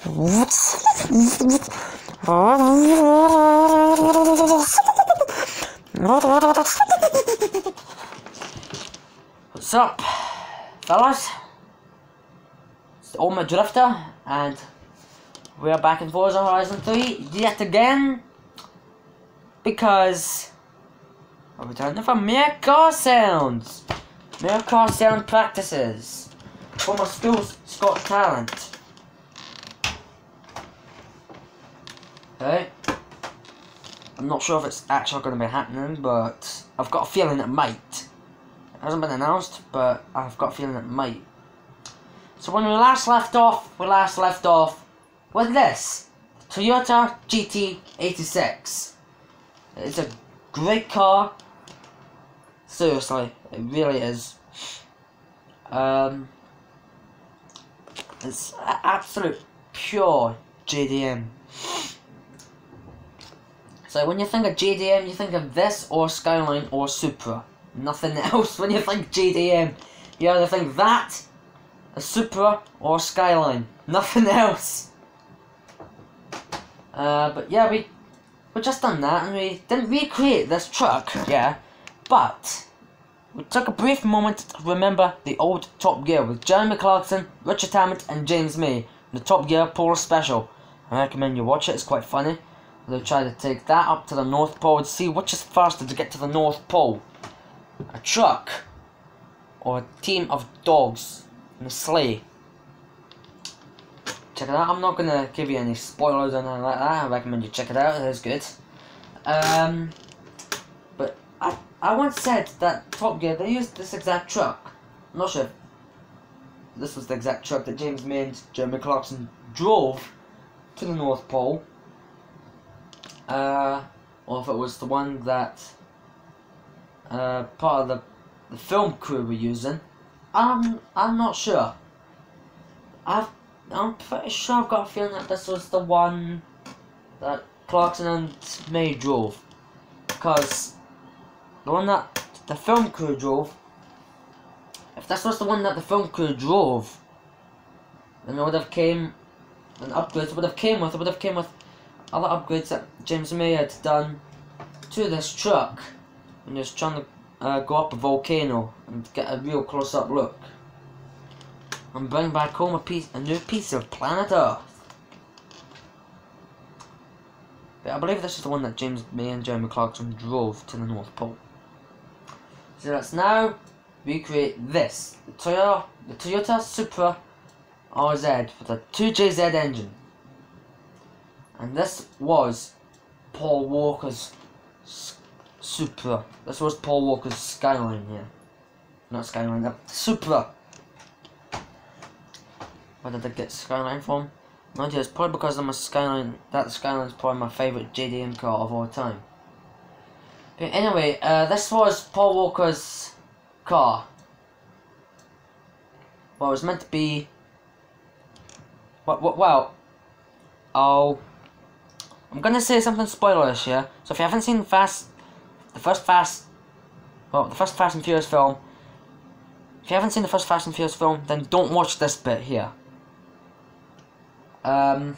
What's up, fellas? It's the Ultimate Drifter, and we are back in Forza Horizon 3 yet again, because we're returning for mere car sounds, mere car sound practices for my school's Got Talent. Okay, I'm not sure if it's actually going to be happening, but I've got a feeling it might. It hasn't been announced, but I've got a feeling it might. So when we last left off with this Toyota GT86. It's a great car. Seriously, it really is. It's absolute pure JDM. So when you think of JDM, you think of this or Skyline or Supra. Nothing else. When you think JDM, you either think that, a Supra, or Skyline. Nothing else. But yeah, we just done that, and we didn't recreate this truck, yeah, but we took a brief moment to remember the old Top Gear with Jeremy Clarkson, Richard Hammond, and James May, the Top Gear Polar Special. I recommend you watch it, it's quite funny. They'll try to take that up to the North Pole and see which is faster to get to the North Pole. A truck, or a team of dogs in a sleigh. Check it out. I'm not gonna give you any spoilers or anything like that. I recommend you check it out. It is good. But I once said that Top Gear, they used this exact truck. I'm not sure if this was the exact truck that James May and Jeremy Clarkson drove to the North Pole, or if it was the one that part of the film crew were using. I'm not sure. I'm pretty sure I've got a feeling that this was the one that Clarkson and May drove, because the one that the film crew drove, if this was the one that the film crew drove, then it would have came, and upgrades would have came with other upgrades that James May had done to this truck when he was trying to go up a volcano and get a real close-up look and bring back home a new piece of planet Earth. But I believe this is the one that James May and Jeremy Clarkson drove to the North Pole. So let's now recreate this, the Toyota Supra RZ with a 2JZ engine. And this was Paul Walker's Supra. This was Paul Walker's Skyline here. Not Skyline, the Supra. Where did I get Skyline from? No idea, it's probably because I'm a Skyline. That Skyline is probably my favourite JDM car of all time. But anyway, this was Paul Walker's car. Well, it was meant to be. Well, I'm gonna say something spoilerish here. So if you haven't seen the first Fast and Furious film, if you haven't seen the first Fast and Furious film, then don't watch this bit here. But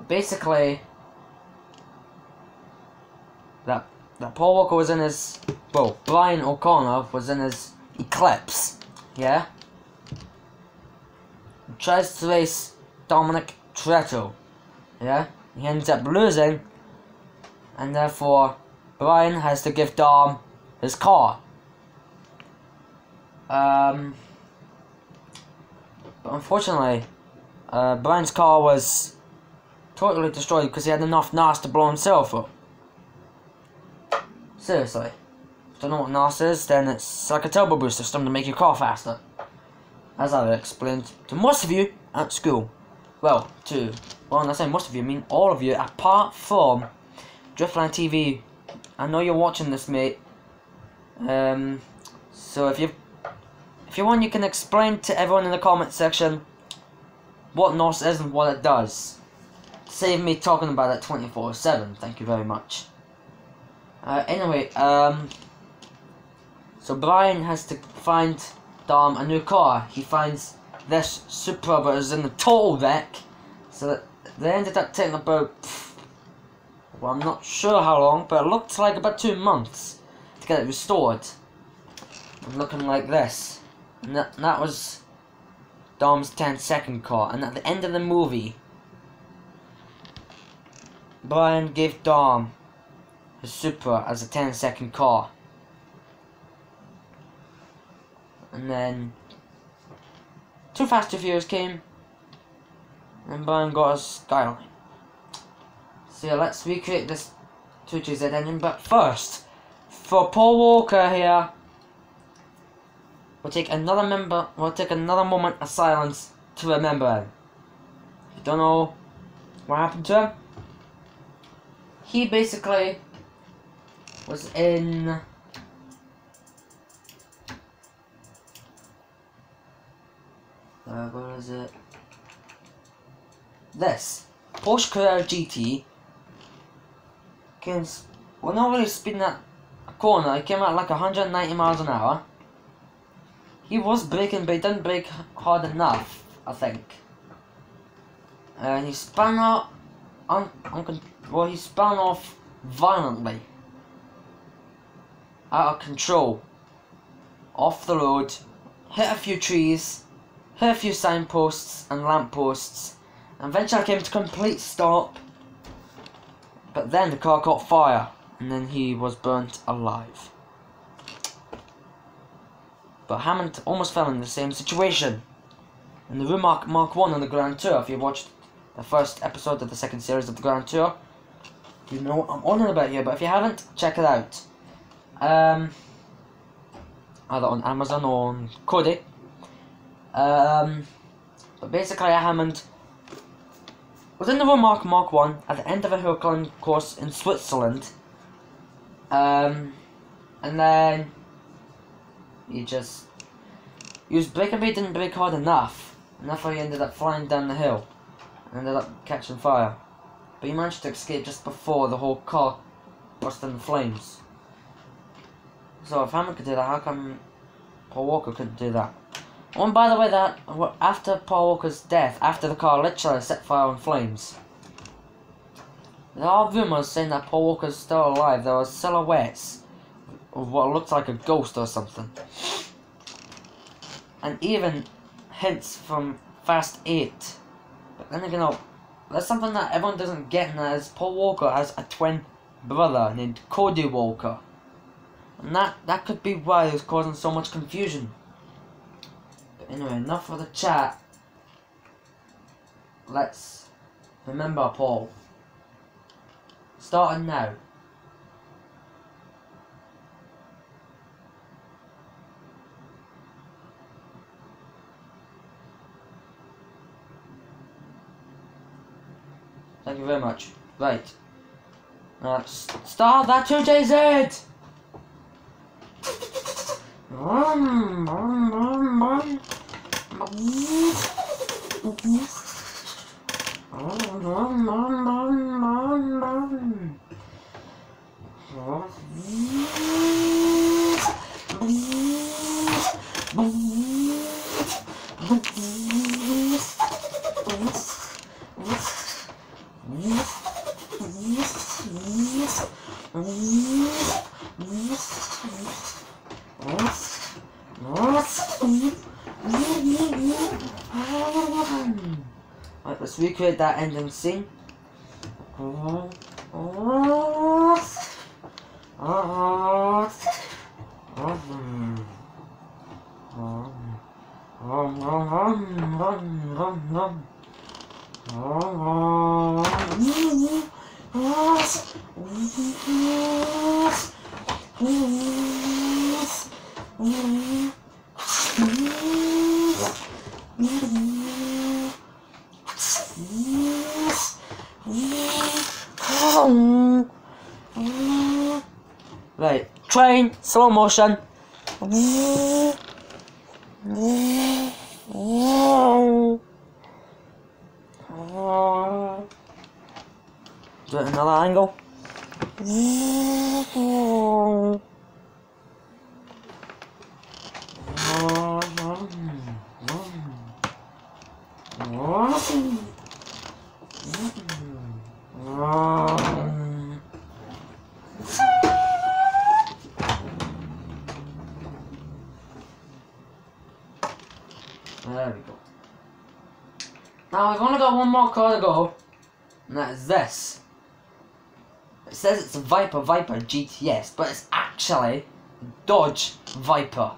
basically, that Paul Walker was in his, well, Brian O'Connor was in his Eclipse, yeah? He tries to race Dominic Toretto, yeah? He ends up losing, and therefore Brian has to give Dom his car. But unfortunately, Brian's car was totally destroyed because he had enough NAS to blow himself up. Seriously. If you don't know what NAS is, then it's like a turbo boost system to make your car faster. As I explained to most of you at school. Well, when I say most of you, I mean all of you, apart from Driftland TV. I know you're watching this, mate. So if you want, you can explain to everyone in the comment section what NOS is and what it does. Save me talking about it 24/7. Thank you very much. Anyway, so Brian has to find Dom a new car. He finds this Supra that is in a total wreck, So that they ended up taking about, well, I'm not sure how long, but it looked like about 2 months to get it restored. And looking like this. And that was Dom's 10-second car. And at the end of the movie, Brian gave Dom his Supra as a 10-second car. And then Too Fast, Too Furious came, and Brian got a Skyline. So yeah, let's recreate this 2GZ engine, but first, for Paul Walker here, we'll take another moment of silence to remember him. If you don't know what happened to him, he basically was in what is it? This Porsche Carrera GT came, well, not really speeding at a corner. He came out like 190 miles an hour. He was braking, but he didn't brake hard enough, I think. And he spun out he spun off violently, out of control, off the road, hit a few trees, hit a few signposts and lampposts, and eventually came to a complete stop. But then the car caught fire, and then he was burnt alive. But Hammond almost fell in the same situation in the Rimac Mark 1 on the Grand Tour. If you watched the first episode of the second series of the Grand Tour, you know what I'm on about here, but if you haven't, check it out. Either on Amazon or on Kodi. But basically Hammond was in the Rimac Mark 1 at the end of a hill climb course in Switzerland. And then he was braking, but he didn't brake hard enough. And that's why he ended up flying down the hill and ended up catching fire. But he managed to escape just before the whole car burst into flames. So if Hammond could do that, how come Paul Walker couldn't do that? Oh, and by the way, that after Paul Walker's death, after the car literally set fire in flames, there are rumours saying that Paul Walker's still alive. There were silhouettes of what looked like a ghost or something. And even hints from Fast 8. But then again, that's something that everyone doesn't get, and that is Paul Walker has a twin brother named Cody Walker. And that could be why it's causing so much confusion. But anyway, enough of the chat. Let's remember Paul. Starting now. Thank you very much. Right. Start that 2JZ! Right, let's recreate that ending scene. Right, train, slow motion. Do it another angle. Now we've only got one more car to go, and that is this. It says it's a Viper GTS, but it's actually a Dodge Viper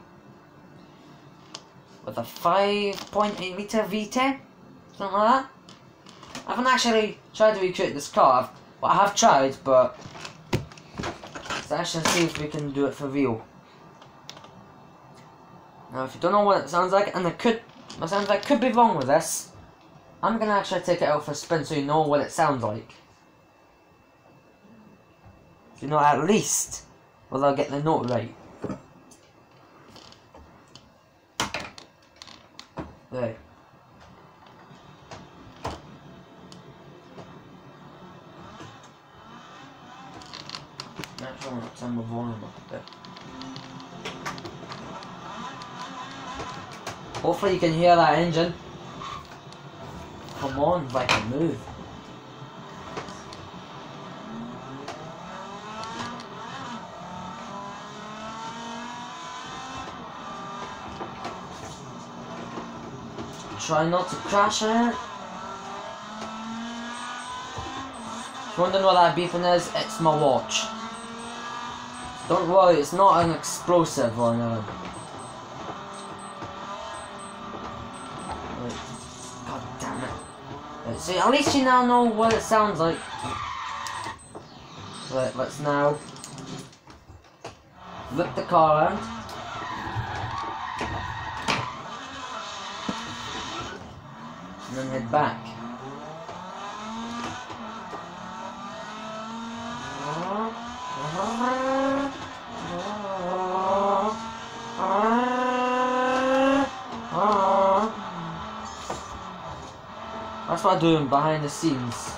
with a 5.8 litre V10, something like that. I haven't actually tried to recreate this car. Well, I have tried, but let's actually see if we can do it for real. Now, if you don't know what it sounds like, and my sounds like could be wrong with this, I'm gonna actually take it out for a spin so you know what it sounds like. So you know at least whether I'll get the note right. Right. Actually, I want to turn my volume up a bit. Hopefully you can hear that engine. Come on, Viper, move. Try not to crash it. If you're wondering what that beeping is, it's my watch. Don't worry, it's not an explosive or anything. God damn it. Right, so at least you now know what it sounds like. Right, let's now flip the car around. And then head back. That's what I'm doing behind the scenes.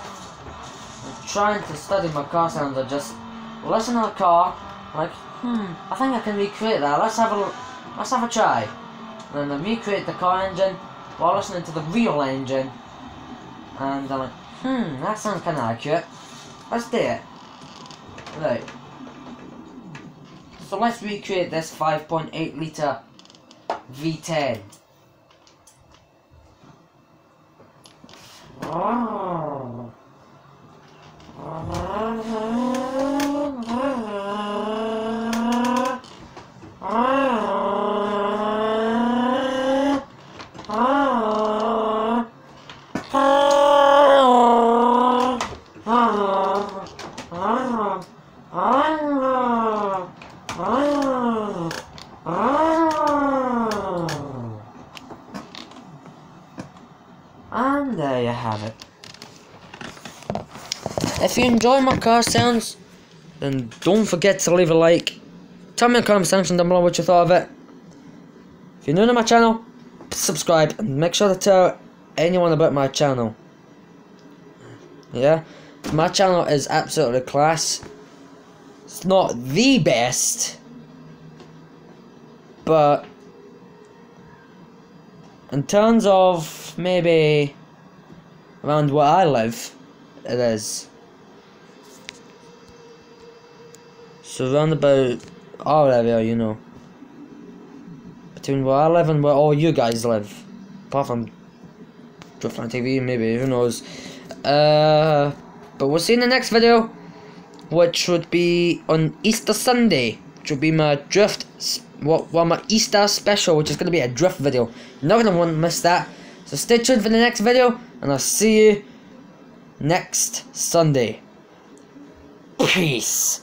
I'm trying to study my car sounds. I just listen to the car, like, I think I can recreate that. Let's have a try. And then I recreate the car engine while listening to the real engine. And I'm like, that sounds kind of accurate. Let's do it. Right. So let's recreate this 5.8 litre V10. And there you have it. If you enjoy my car sounds, then don't forget to leave a like. Tell me in the comment section down below what you thought of it. If you're new to my channel, subscribe and make sure to tell anyone about my channel. Yeah, my channel is absolutely class. It's not the best, but in terms of maybe around where I live, it is. So round about our area, you know. Between where I live and where all you guys live. Apart from Driftland TV, maybe, who knows. But we'll see in the next video, which would be on Easter Sunday, which would be my my Easter special, which is going to be a drift video. You're not going to want to miss that. So stay tuned for the next video, and I'll see you next Sunday. Peace.